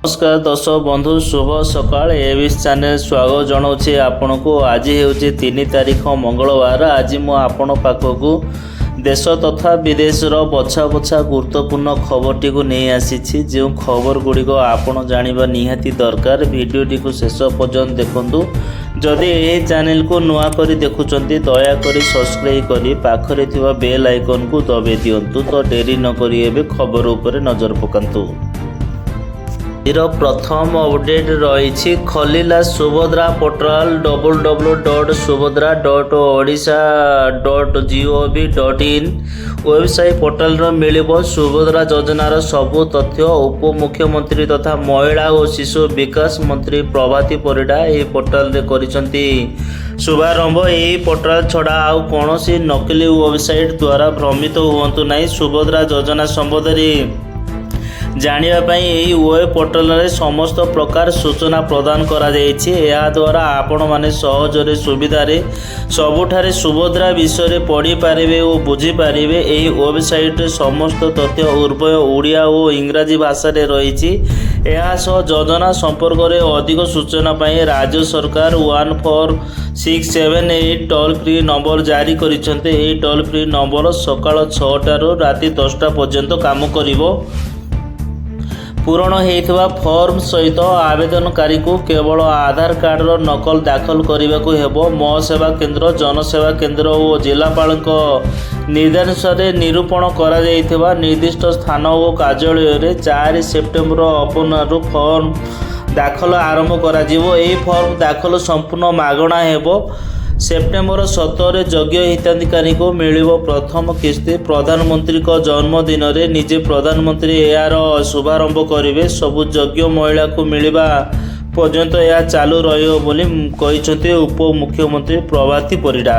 नमस्कार दर्शक बंधु शुभ सकाळ एविस चैनल स्वागत जनाऊे आपण को आज हूँ 3 तारीख मंगलवार। आज मु आपण पाखक देश तथा विदेशर बछा बछा गुरुत्वपूर्ण खबरटी को नहीं आसी जो खबर गुड़िक आपण जानिबा निहाती दरकार। वीडियोटी को शेष पर्यंत देखंतु। जदि यह चैनल को नुआ करी देखुचंती दयाकोरी सब्सक्राइब करी पाखरे थिबा बेल आइकन को दबे दियंतु। तो डेरी न करी एबे खबर उपरे नजर पकांतु। प्रथम अपडेट रही खलिला Subhadra portal www.subhadra.odisha.gov.in website portal मिलिबो सुभद्रा योजनार सबु तथ्य। उप मुख्यमंत्री तथा महिला और शिशु विकास मंत्री प्रभाती परिडा यह पोर्टाल रे करिसंती शुभारंभ। यही पोर्टाल छड़ा आउ कोनोसी नकली वेबसाइट द्वारा भ्रमित हुअंतु नहीं। सुभद्रा योजना संबंधी जानिबाई यही वेब पोर्टाल रे समस्त प्रकार सूचना प्रदान करा जायछि। या द्वारा आपण माने सहजरे सुविधारे सबुठारे सुभद्रा विषय पढ़ी पारिबे और बुझी पारिबे। यही वेबसाइट समस्त तथ्य उर्वय ओडिया और इंग्राजी भाषा रे रहिछि। ଏହା ସହ ଯୋଜନା ସମ୍ପର୍କରେ ଅଧିକ ସୂଚନା ପାଇଁ ରାଜ୍ୟ ସରକାର 14678 ଟୋଲ୍ ଫ୍ରି ନମ୍ବର ଜାରି କରିଛନ୍ତି। ଏହି ଟୋଲ୍ ଫ୍ରି ନମ୍ବର ସକାଳ 6ଟାରୁ ରାତି 10ଟା ପର୍ଯ୍ୟନ୍ତ କାମ କରିବ। पूरण होता फॉर्म सहित आवेदनकारी को केवल आधार कार्डर नकल दाखल करने को हेबो। मो सेवा केंद्र जनसेवा केंद्र और जिलापाल निर्देशन निरूपण करा जायथिबा निर्दिष्ट स्थान और कार्यालय 4 सेप्टेम्बर अपराह्न फॉर्म दाखल आरंभ करा जिवो। एही फॉर्म दाखल संपूर्ण मागणा हेबो। सेप्टेम्बर 17 योग्य हिताधिकारी को मिलिबो प्रथम किस्ती। प्रधानमंत्री को जन्मदिन रे निजे प्रधानमंत्री यार शुभारंभ करिवे। सबु योग्य महिला को मिलिबा पर्यंत यह चालू रहियो बोली कहिसंते उप मुख्यमंत्री प्रभाती परिडा।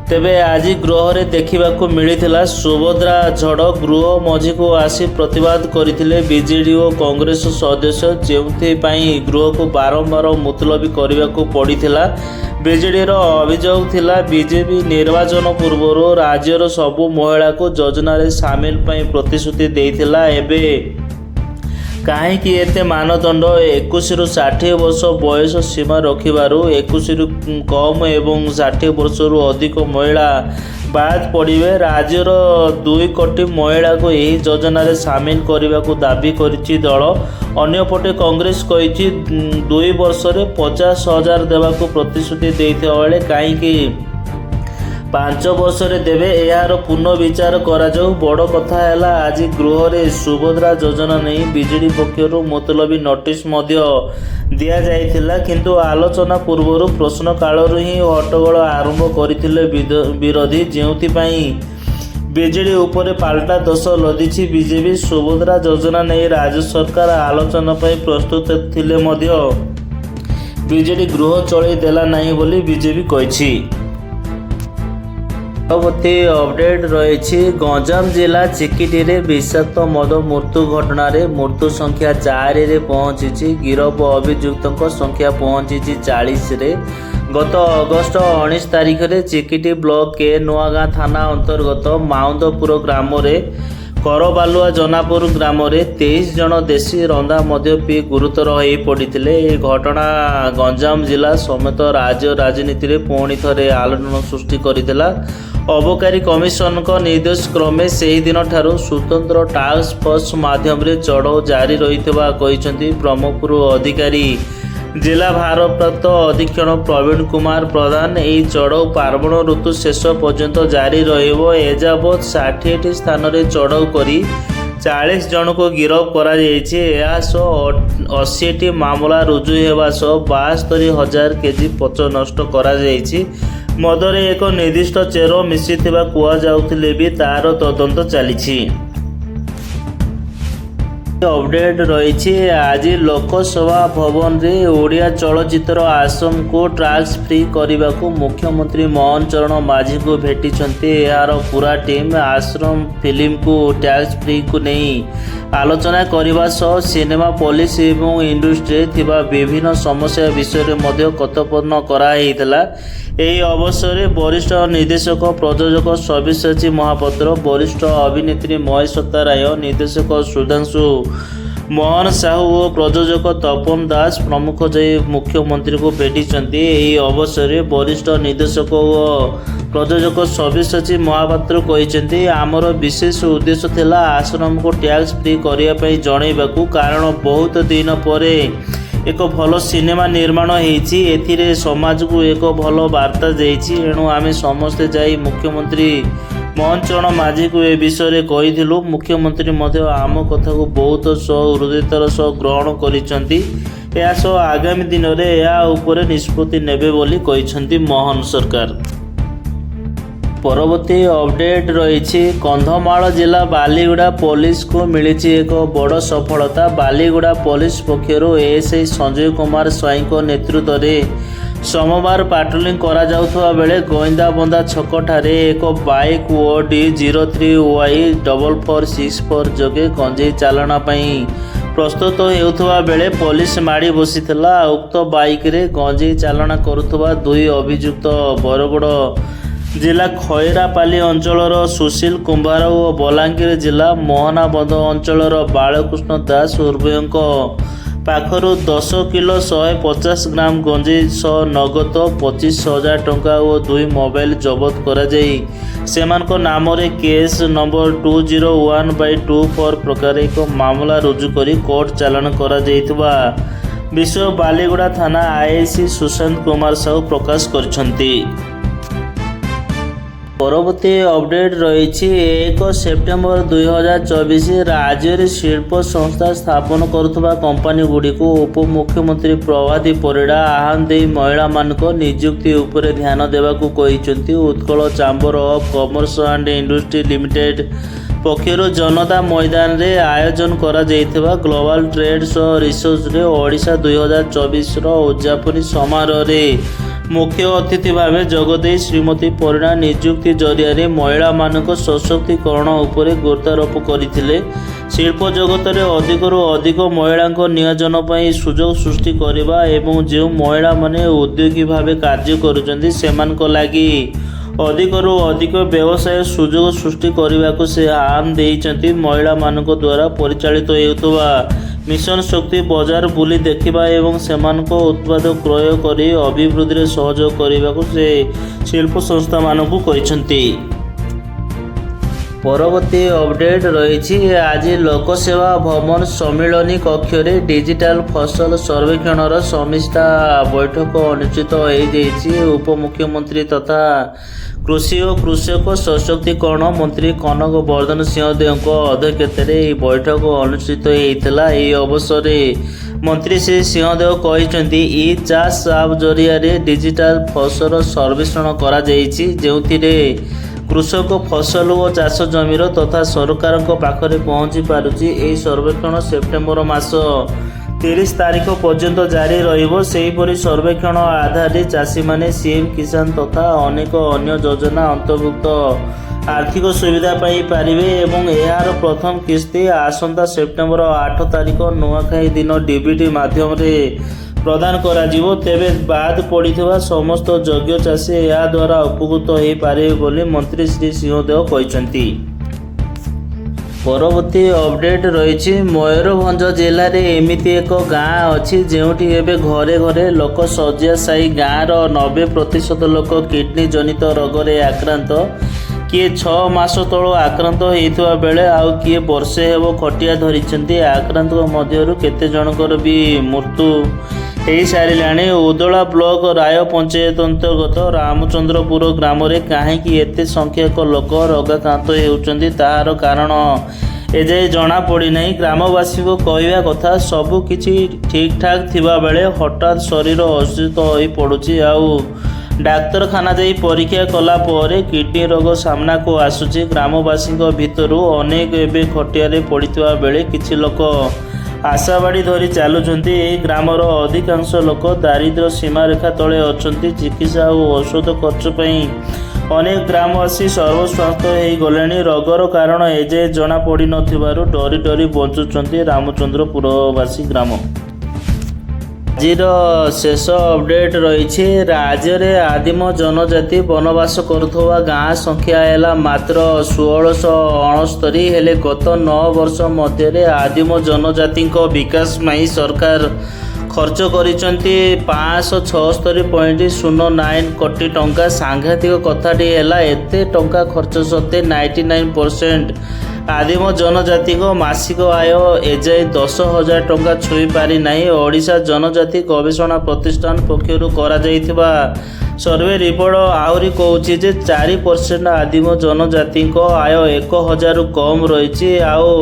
तेबे आज गृह रे देखिबाकू मिलिथिला सुभद्रा झड़। गृह मझी को आसी प्रतिवाद करथिले बीजेडी और कांग्रेस सदस्य, जेउथि पई गृह को बारंबार मुतलबी करबाकू पड़िथिला। बीजेडी रो अभियोग थिला बीजेपी निर्वाचन पूर्व राज्यर सबु महिला को योजना रे शामिल पई प्रतिश्रुति देइथिला। एबे कहीं एते मानदंड 21 ରୁ 60 वर्ष बयस सीमा रखिबारु 21 ରୁ कम एवं 60 वर्ष रु अधिक महिला बाद पड़े। राज्यर 2 कोटी महिला को यही योजना रे शामिल करने को दाबी करिछि दल। अन्यपटे कांग्रेस कहिछि 2 वर्ष रे 50,000 देवाकू प्रतिश्रुति देइथिबा बेले कहीं 5 वर्ष रे देवे यार पुनर्विचार करा जाऊ। बड़ कथा है आज गृह रे सुभद्रा योजना नहीं बीजेडी पक्षर मतलबी नोटिस दिया जाइथिला, किंतु आलोचना पूर्व प्रश्न काल ही हट्टगोल आरंभ करथिले विरोधी, जेउथि पई बीजेडी उपरे पाल्टा दोष लदिछि बीजेपी। सुभद्रा योजना नहीं राज्य सरकार आलोचना पई प्रस्तुत थिले मध्य बीजेडी गृह चलै देला नहीं बोली बीजेपी कहिछि। परवर्ती अपडेट रही गंजाम जिला चिकिटी रे विषाक्त मद मृत्यु घटना रे मृत्यु संख्या 4 रे पहुंची। गिरफ अभियुक्त संख्या पहुंची 40 रे। गत अगस्त 19 तारीख रे चिकिटी ब्लॉक के नुआगाँ थाना अंतर्गत माउंदपुर ग्राम रे करबालुआ जनापुर ग्राम रे 23 जन देशी रंधा मध्य पी गुरुतर हो पड़ते। यह घटना गंजाम जिला समेत राज्य राजनीति रे पुणी थे आलोड़न सृष्टि करथिला। अबकारी कमिशन को निर्देश क्रमे से ही दिन ठारू स्वतंत्र टास्क फोर्स माध्यम रे चढ़ाऊ जारी रहितबा कहिसंती ब्रह्मपुर अधिकारी जिला भारप्राप्त अधीक्षण प्रवीण कुमार प्रधान। यह चढ़ाऊ पार्वण ऋतु शेष पर्यंत जारी रहिबो। एजाबत 60टी स्थान रे चढ़ाऊ करी 40 जन को गिरफ्त करा जायछि। या 80टी मामला रुजु हेबा सह 72,000 केजी पच नष्ट करा जायछि। मदरे एक निर्दिष्ट चेर मिसिथिबा कुआ जाउथिले भी तार तदंत चलिछि। अपडेट रही आज लोकसभा भवन रे ओडिया चलचित्र आश्रम को टैक्स फ्री करने को मुख्यमंत्री मोहन चरण माझी को भेटिछन्ते। यार पूरा टीम आश्रम फिल्म को टैक्स फ्री को नहीं आलोचना करने सह सिनेमा पॉलिसी एवं इंडस्ट्री थिबा विभिन्न समस्या विषय में कथोपकथन कराइला। यही अवसर में वरिष्ठ निर्देशक प्रयोजक सव्यसाची महापात्र, वरिष्ठ अभिनेत्री महेश्वता राय, निर्देशक सुधांशु ମୋହନ ସାହୁ ଓ ପ୍ରଯୋଜକ ତପନ ଦାସ ପ୍ରମୁଖ ଯାଇ ମୁଖ୍ୟମନ୍ତ୍ରୀଙ୍କୁ ଭେଟିଛନ୍ତି। ଏହି ଅବସରରେ ବରିଷ୍ଠ ନିର୍ଦ୍ଦେଶକ ଓ ପ୍ରଯୋଜକ ସବ୍ୟସାଚୀ ମହାପାତ୍ର କହିଛନ୍ତି, ଆମର ବିଶେଷ ଉଦ୍ଦେଶ୍ୟ ଥିଲା ଆଶ୍ରମକୁ ଟ୍ୟାକ୍ସ ଫ୍ରି କରିବା ପାଇଁ ଜଣାଇବାକୁ। କାରଣ ବହୁତ ଦିନ ପରେ ଏକ ଭଲ ସିନେମା ନିର୍ମାଣ ହୋଇଛି, ଏଥିରେ ସମାଜକୁ ଏକ ଭଲ ବାର୍ତ୍ତା ଦେଇଛି। ଏଣୁ ଆମେ ସମସ୍ତେ ଯାଇ ମୁଖ୍ୟମନ୍ତ୍ରୀ ମୋହନ ଚରଣ ମାଝୀଙ୍କୁ ଏ ବିଷୟରେ କହିଥିଲୁ। ମୁଖ୍ୟମନ୍ତ୍ରୀ ମଧ୍ୟ ଆମ କଥାକୁ ବହୁତ ହୃଦୟତାର ସହ ଗ୍ରହଣ କରିଛନ୍ତି। ଏହା ସହ ଆଗାମୀ ଦିନରେ ଏହା ଉପରେ ନିଷ୍ପତ୍ତି ନେବେ ବୋଲି କହିଛନ୍ତି ମୋହନ ସରକାର। ପରବର୍ତ୍ତୀ ଅପଡେଟ୍ ରହିଛି, କନ୍ଧମାଳ ଜିଲ୍ଲା ବାଲିଗୁଡ଼ା ପୋଲିସକୁ ମିଳିଛି ଏକ ବଡ଼ ସଫଳତା। ବାଲିଗୁଡ଼ା ପୋଲିସ ପକ୍ଷରୁ ଏଏସ୍ଆଇ ସଞ୍ଜୟ କୁମାର ସ୍ୱାଇଁଙ୍କ ନେତୃତ୍ୱରେ ସୋମବାର ପାଟ୍ରୋଲିଂ କରାଯାଉଥିବା ବେଳେ ଗୋଇନ୍ଦାବନ୍ଧା ଛକଠାରେ ଏକ ବାଇକ୍ OD 03Y4464 ଯୋଗେ ଗଞ୍ଜେଇ ଚାଲାଣ ପାଇଁ ପ୍ରସ୍ତୁତ ହେଉଥିବା ବେଳେ ପୋଲିସ ମାଡ଼ି ବସିଥିଲା। ଉକ୍ତ ବାଇକ୍ରେ ଗଞ୍ଜେଇ ଚାଲାଣ କରୁଥିବା ଦୁଇ ଅଭିଯୁକ୍ତ ବରଗଡ଼ ଜିଲ୍ଲା ଖଇରାପାଲି ଅଞ୍ଚଳର ସୁଶୀଲ କୁମ୍ଭାର ଓ ବଲାଙ୍ଗୀର ଜିଲ୍ଲା ମୋହନାବନ୍ଧ ଅଞ୍ଚଳର ବାଳକୃଷ୍ଣ ଦାସ ଉଭୟଙ୍କ ପାଖରୁ 10 କିଲୋ 150 ଗ୍ରାମ ଗଞ୍ଜେଇ ସହ ନଗଦ 25,000 ଟଙ୍କା ଓ 2 ମୋବାଇଲ ଜବତ କରାଯାଇ ସେମାନଙ୍କ ନାମରେ କେସ୍ ନମ୍ବର 201/24 ପ୍ରକାର ଏକ ମାମଲା ରୁଜୁ କରି କୋର୍ଟ ଚାଲାଣ କରାଯାଇଥିବା ବିଷୟ ବାଲିଗୁଡ଼ା ଥାନା ଆଇଆଇସି ସୁଶାନ୍ତ କୁମାର ସାହୁ ପ୍ରକାଶ କରିଛନ୍ତି। ପରବର୍ତ୍ତୀ ଅପଡେଟ୍ ରହିଛି, 1 ସେପ୍ଟେମ୍ବର 2024 ରାଜ୍ୟରେ ଶିଳ୍ପ ସଂସ୍ଥା ସ୍ଥାପନ କରୁଥିବା କମ୍ପାନୀଗୁଡ଼ିକୁ ଉପମୁଖ୍ୟମନ୍ତ୍ରୀ ପ୍ରଭାତୀ ପରିଡ଼ା ଆହ୍ୱାନ ଦେଇ ମହିଳାମାନଙ୍କ ନିଯୁକ୍ତି ଉପରେ ଧ୍ୟାନ ଦେବାକୁ କହିଛନ୍ତି। Utkal chamber of commerce and industry limited ପକ୍ଷରୁ ଜନତା ମଇଦାନରେ ଆୟୋଜନ କରାଯାଇଥିବା ଗ୍ଲୋବାଲ ଟ୍ରେଡ୍ ଶୋ ରିସର୍ଚ୍ଚରେ ଓଡ଼ିଶା 2024ର ଉଦ୍ଯାପନୀ ସମାରୋହରେ ମୁଖ୍ୟ ଅତିଥି ଭାବେ ଯୋଗଦେଇ ଶ୍ରୀମତୀ ପରିଡ଼ା ନିଯୁକ୍ତି ଜରିଆରେ ମହିଳାମାନଙ୍କ ସଶକ୍ତିକରଣ ଉପରେ ଗୁରୁତ୍ୱାରୋପ କରିଥିଲେ। ଶିଳ୍ପ ଜଗତରେ ଅଧିକରୁ ଅଧିକ ମହିଳାଙ୍କ ନିୟୋଜନ ପାଇଁ ସୁଯୋଗ ସୃଷ୍ଟି କରିବା ଏବଂ ଯେଉଁ ମହିଳାମାନେ ଉଦ୍ୟୋଗୀ ଭାବେ କାର୍ଯ୍ୟ କରୁଛନ୍ତି ସେମାନଙ୍କ ଲାଗି ଅଧିକରୁ ଅଧିକ ବ୍ୟବସାୟ ସୁଯୋଗ ସୃଷ୍ଟି କରିବାକୁ ସେ ଆହ୍ୱାନ ଦେଇଛନ୍ତି। ମହିଳାମାନଙ୍କ ଦ୍ୱାରା ପରିଚାଳିତ ହେଉଥିବା ମିଶନ ଶକ୍ତି ବଜାର ବୁଲି ଦେଖିବା ଏବଂ ସେମାନଙ୍କ ଉତ୍ପାଦ କ୍ରୟ କରି ଅଭିବୃଦ୍ଧିରେ ସହଯୋଗ କରିବାକୁ ସେ ଶିଳ୍ପ ସଂସ୍ଥାମାନଙ୍କୁ କହିଛନ୍ତି। ପରବର୍ତ୍ତୀ ଅପଡେଟ୍ ରହିଛି, ଆଜି ଲୋକସେବା ଭବନ ସମ୍ମିଳନୀ କକ୍ଷରେ ଡିଜିଟାଲ ଫସଲ ସର୍ବେକ୍ଷଣର ସମୀକ୍ଷା ବୈଠକ ଅନୁଷ୍ଠିତ ହୋଇଯାଇଛି। ଉପମୁଖ୍ୟମନ୍ତ୍ରୀ ତଥା କୃଷି ଓ କୃଷକ ସଶକ୍ତିକରଣ ମନ୍ତ୍ରୀ କନକ ବର୍ଦ୍ଧନ ସିଂହଦେଓଙ୍କ ଅଧ୍ୟକ୍ଷତାରେ ଏହି ବୈଠକ ଅନୁଷ୍ଠିତ ହୋଇଥିଲା। ଏହି ଅବସରରେ ମନ୍ତ୍ରୀ ଶ୍ରୀ ସିଂହଦେଓ କହିଛନ୍ତି, ଇ-ଚାଷ ଆପ୍ ଜରିଆରେ ଡିଜିଟାଲ ଫସଲ ସର୍ବେକ୍ଷଣ କରାଯାଇଛି, ଯେଉଁଥିରେ କୃଷକ ଫସଲ ଓ ଚାଷ ଜମିର ତଥା ସରକାରଙ୍କ ପାଖରେ ପହଞ୍ଚି ପାରୁଛି। ଏହି ସର୍ବେକ୍ଷଣ ସେପ୍ଟେମ୍ବର ମାସ 30 ତାରିଖ ପର୍ଯ୍ୟନ୍ତ ଜାରି ରହିବ। ସେହିପରି ସର୍ବେକ୍ଷଣ ଆଧାରରେ ଚାଷୀମାନେ ସିଏମ୍ କିଷାନ ତଥା ଅନେକ ଅନ୍ୟ ଯୋଜନା ଅନ୍ତର୍ଭୁକ୍ତ ଆର୍ଥିକ ସୁବିଧା ପାଇପାରିବେ ଏବଂ ଏହାର ପ୍ରଥମ କିସ୍ତି ଆସନ୍ତା ସେପ୍ଟେମ୍ବର 8 ତାରିଖ ନୂଆଖାଇ ଦିନ ଡିବିଟି ମାଧ୍ୟମରେ ପ୍ରଦାନ କରାଯିବ। ତେବେ ବାଦ ପଡ଼ିଥିବା ସମସ୍ତ ଯୋଗ୍ୟ ଚାଷୀ ଏହା ଦ୍ୱାରା ଉପକୃତ ହୋଇପାରିବେ ବୋଲି ମନ୍ତ୍ରୀ ଶ୍ରୀ ସିଂହଦେଓ କହିଛନ୍ତି। ପରବର୍ତ୍ତୀ ଅପଡେଟ୍ ରହିଛି, ମୟୂରଭଞ୍ଜ ଜିଲ୍ଲାରେ ଏମିତି ଏକ ଗାଁ ଅଛି ଯେଉଁଠି ଏବେ ଘରେ ଘରେ ଲୋକ ଶଯ୍ୟାଶାୟୀ। ଗାଁର 90% ଲୋକ କିଡନୀ ଜନିତ ରୋଗରେ ଆକ୍ରାନ୍ତ। କିଏ 6 ମାସ ତଳୁ ଆକ୍ରାନ୍ତ ହୋଇଥିବା ବେଳେ ଆଉ କିଏ ବର୍ଷେ ହେବ ଖଟିଆ ଧରିଛନ୍ତି। ଆକ୍ରାନ୍ତଙ୍କ ମଧ୍ୟରୁ କେତେ ଜଣଙ୍କର ବି ମୃତ୍ୟୁ ହୋଇସାରିଲାଣି। ଉଦଳା ବ୍ଲକ ରାୟ ପଞ୍ଚାୟତ ଅନ୍ତର୍ଗତ ରାମଚନ୍ଦ୍ରପୁର ଗ୍ରାମରେ କାହିଁକି ଏତେ ସଂଖ୍ୟକ ଲୋକ ରୋଗାକ୍ରାନ୍ତ ହେଉଛନ୍ତି ତାହାର କାରଣ ଏଯାଏ ଜଣାପଡ଼ିନାହିଁ। ଗ୍ରାମବାସୀଙ୍କ କହିବା କଥା, ସବୁ କିଛି ଠିକ୍ଠାକ୍ ଥିବାବେଳେ ହଠାତ୍ ଶରୀର ଅସୁସ୍ଥ ହୋଇପଡ଼ୁଛି। ଆଉ ଡାକ୍ତରଖାନା ଯାଇ ପରୀକ୍ଷା କଲା ପରେ କିଡନୀ ରୋଗ ସାମ୍ନାକୁ ଆସୁଛି। ଗ୍ରାମବାସୀଙ୍କ ଭିତରୁ ଅନେକ ଏବେ ଖଟିଆରେ ପଡ଼ିଥିବା ବେଳେ କିଛି ଲୋକ ଆଶାବାଡ଼ି ଧରି ଚାଲୁଛନ୍ତି। ଏହି ଗ୍ରାମର ଅଧିକାଂଶ ଲୋକ ଦାରିଦ୍ର୍ୟ ସୀମାରେଖା ତଳେ ଅଛନ୍ତି। ଚିକିତ୍ସା ଓ ଔଷଧ ଖର୍ଚ୍ଚ ପାଇଁ ଅନେକ ଗ୍ରାମବାସୀ ସର୍ବସ୍ୱାନ୍ତ ହୋଇଗଲେଣି। ରୋଗର କାରଣ ଏଯାଏ ଜଣାପଡ଼ିନଥିବାରୁ ଡରି ଡରି ବଞ୍ଚୁଛନ୍ତି ରାମଚନ୍ଦ୍ରପୁରବାସୀ ଗ୍ରାମ। ଆଜିର ଶେଷ ଅପଡେଟ୍ ରହିଛି। ରାଜ୍ୟରେ ଆଦିମ ଜନଜାତି ବନବାସ କରୁଥିବା ଗାଁ ସଂଖ୍ୟା ହେଲା ମାତ୍ର 1669। ହେଲେ ଗତ 9 ବର୍ଷ ମଧ୍ୟରେ ଆଦିମ ଜନଜାତିଙ୍କ ବିକାଶ ପାଇଁ ସରକାର ଖର୍ଚ୍ଚ କରିଛନ୍ତି 576.09 କୋଟି ଟଙ୍କା। ସାଂଘାତିକ କଥାଟି ହେଲା, ଏତେ ଟଙ୍କା ଖର୍ଚ୍ଚ ସତ୍ତ୍ୱେ 99% ଆଦିମ ଜନଜାତିଙ୍କ ମାସିକ ଆୟ ଏଯାଏ 10,000 ଟଙ୍କା ଛୁଇଁ ପାରିନାହିଁ। ଓଡ଼ିଶା ଜନଜାତି ଗବେଷଣା ପ୍ରତିଷ୍ଠାନ ପକ୍ଷରୁ କରାଯାଇଥିବା ସର୍ଭେ ରିପୋର୍ଟ ଆହୁରି କହୁଛି ଯେ 4% ଆଦିମ ଜନଜାତିଙ୍କ ଆୟ 1,000ରୁ କମ୍ ରହିଛି, ଆଉ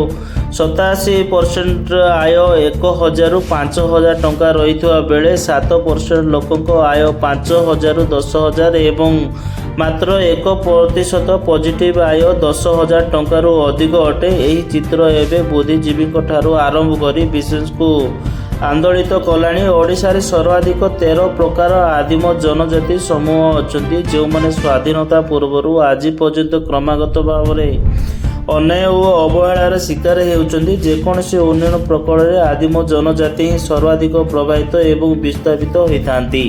87% ଆୟ 1,000ରୁ 5,000 ଟଙ୍କା ରହିଥିବା ବେଳେ 7% ଲୋକଙ୍କ ଆୟ 5,000ରୁ 10,000 ଏବଂ ମାତ୍ର 1% ପଜିଟିଭ୍ ଆୟ 10,000 ଟଙ୍କାରୁ ଅଧିକ ଅଟେ। ଏହି ଚିତ୍ର ଏବେ ବୁଦ୍ଧିଜୀବୀଙ୍କ ଠାରୁ ଆରମ୍ଭ କରି ବିଶେଷକୁ ଆନ୍ଦୋଳିତ କଲାଣି। ଓଡ଼ିଶାରେ ସର୍ବାଧିକ 13 ପ୍ରକାର ଆଦିମ ଜନଜାତି ସମୂହ ଅଛନ୍ତି, ଯେଉଁମାନେ ସ୍ୱାଧୀନତା ପୂର୍ବରୁ ଆଜି ପର୍ଯ୍ୟନ୍ତ କ୍ରମାଗତ ଭାବରେ ଅନ୍ୟାୟ ଓ ଅବହେଳାର ଶିକାର ହେଉଛନ୍ତି। ଯେକୌଣସି ଉନ୍ନୟନ ପ୍ରକଳ୍ପରେ ଆଦିମ ଜନଜାତି ହିଁ ସର୍ବାଧିକ ପ୍ରଭାବିତ ଏବଂ ବିସ୍ଥାପିତ ହୋଇଥାନ୍ତି।